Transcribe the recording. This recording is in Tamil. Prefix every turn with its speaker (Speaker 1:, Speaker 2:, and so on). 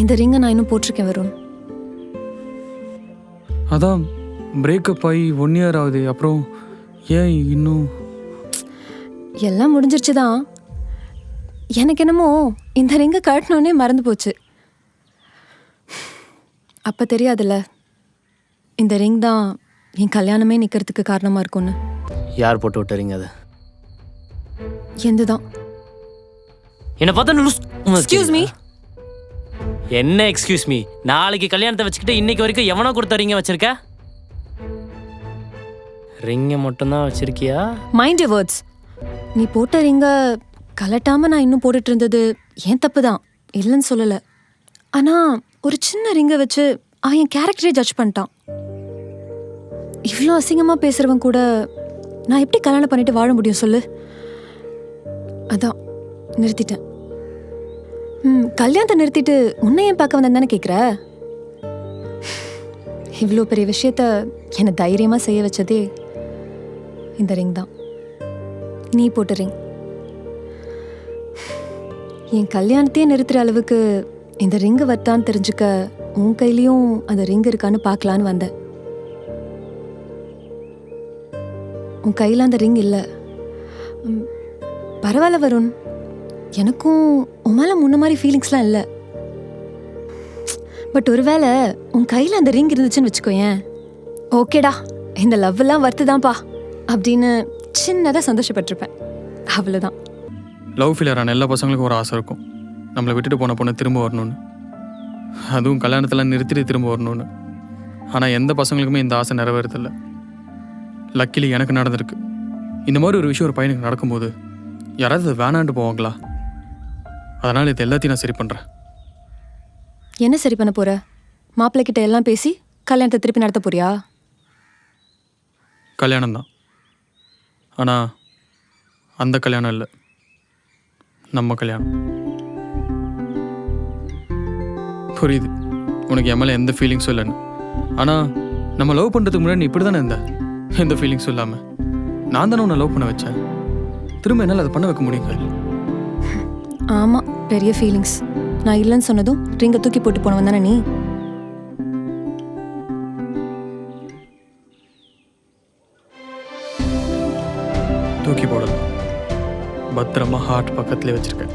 Speaker 1: இந்த ரிங்கை நான் இன்னும் போட்டிருக்கேன் வருண்.
Speaker 2: அதான் பிரேக்கப் ஆகி 1 year ஆகுது. அப்புறம் ஏன் இன்னும்?
Speaker 1: எல்லாம் முடிஞ்சிருச்சு தான். எனக்கு என்னமோ இந்த ரிங்கை கழட்டினோடனே மறந்து போச்சு. அப்போ தெரியாதுல்ல இந்த ரிங் தான் என் கல்யாணமே நிற்கிறதுக்கு காரணமாக இருக்கும்னு.
Speaker 3: யார் போட்டு விட்டுறீங்க அதை?
Speaker 1: எந்த தான்.
Speaker 3: என்னை பார்த்தா
Speaker 1: எக்ஸ்கியூஸ் மீ.
Speaker 3: என்ன எக்ஸ்கியூஸ் மீ? நாளைக்கு கல்யாணத்தை வச்சுக்கிட்டு இன்னைக்கு வரைக்கும் எவனோ கொடுத்த ரிங்க வச்சிருக்க? ரிங்கை மட்டும்தான் வச்சிருக்கியா?
Speaker 1: Mind your words. நீ போட்ட ரிங்கை கலட்டாமல் நான் இன்னும் போட்டுட்டு இருந்தது ஏன் தப்பு தான், இல்லைன்னு சொல்லலை. ஆனால் ஒரு சின்ன ரிங்கை வச்சு என் கேரக்டரே ஜட்ஜ் பண்ணிட்டான். இவ்வளோ அசிங்கமாக பேசுகிறவன் கூட நான் எப்படி கல்யாணம் பண்ணிட்டு வாழ முடியும் சொல்லு? அதான் நிறுத்திட்டேன். கல்யாணத்தை நிறுத்திட்டு உன்னை ஏன் பார்க்க வந்தேன் தானே கேட்குற? இவ்வளோ பெரிய விஷயத்த என்னை தைரியமாக செய்ய வச்சதே இந்த ரிங் தான். நீ போட்ட ரிங். என் கல்யாணத்தையே நிறுத்துகிற அளவுக்கு இந்த ரிங்கு வர்த்தான்னு தெரிஞ்சுக்க உன் கையிலையும் அந்த ரிங் இருக்கான்னு பார்க்கலான்னு வந்தேன். உன் கையில் அந்த ரிங் இல்லை. பரவாயில்ல வருண், எனக்கும் உன் மேலே முன்ன மாதிரி ஃபீலிங்ஸ்லாம் இல்லை. பட் ஒருவேளை உன் கையில் அந்த ரிங் இருந்துச்சுன்னு வச்சுக்கோயேன், ஓகேடா இந்த லவ்லாம் வர்த்துதான்ப்பா அப்படின்னு சின்னதாக சந்தோஷப்பட்டிருப்பேன். அவ்வளோதான்.
Speaker 2: லவ் ஃபெயிலியரான எல்லா பசங்களுக்கும் ஒரு ஆசை இருக்கும், நம்மளை விட்டுட்டு போன பொண்ணு திரும்ப வரணும்னு. அதுவும் கல்யாணத்தெல்லாம் நிறுத்திட்டு திரும்ப வரணும்னு. ஆனால் எந்த பசங்களுக்குமே இந்த ஆசை நிறைவேறதில்லை. லக்கிலி எனக்கு நடந்திருக்கு. இந்த மாதிரி ஒரு விஷயம் ஒரு பையனுக்கு நடக்கும்போது யாராவது வேணான்ட்டு போவாங்களா? அதனால் இது எல்லாத்தையும் நான் சரி பண்ணுறேன்.
Speaker 1: என்ன சரி பண்ண போற? மாப்பிள்ளைக்கிட்ட எல்லாம் பேசி கல்யாணத்தை திருப்பி நடத்த போறியா?
Speaker 2: கல்யாணம் தான், ஆனால் அந்த கல்யாணம் இல்லை, நம்ம கல்யாணம். புரியுது உனக்கு என் மேலே எந்த ஃபீலிங்ஸும் இல்லைன்னு. ஆனால் நம்ம லவ் பண்ணுறதுக்கு முன்னாடி நீ இப்படி தானே இருந்த, எந்த ஃபீலிங்ஸும் இல்லாமல். நான் தானே உன்னை லவ் பண்ண வச்சேன், திரும்ப என்னால் அதை பண்ண வைக்க முடியுங்க?
Speaker 1: ஆமாம், பெரிய ஃபீலிங்ஸ். நான் இல்லைன்னு சொன்னதும் ரிங்கை தூக்கி போட்டு போனவன் தானே நீ?
Speaker 2: தூக்கி போடல, பத்திரமா ஹார்ட் பக்கத்துலேயே வச்சுருக்கேன்.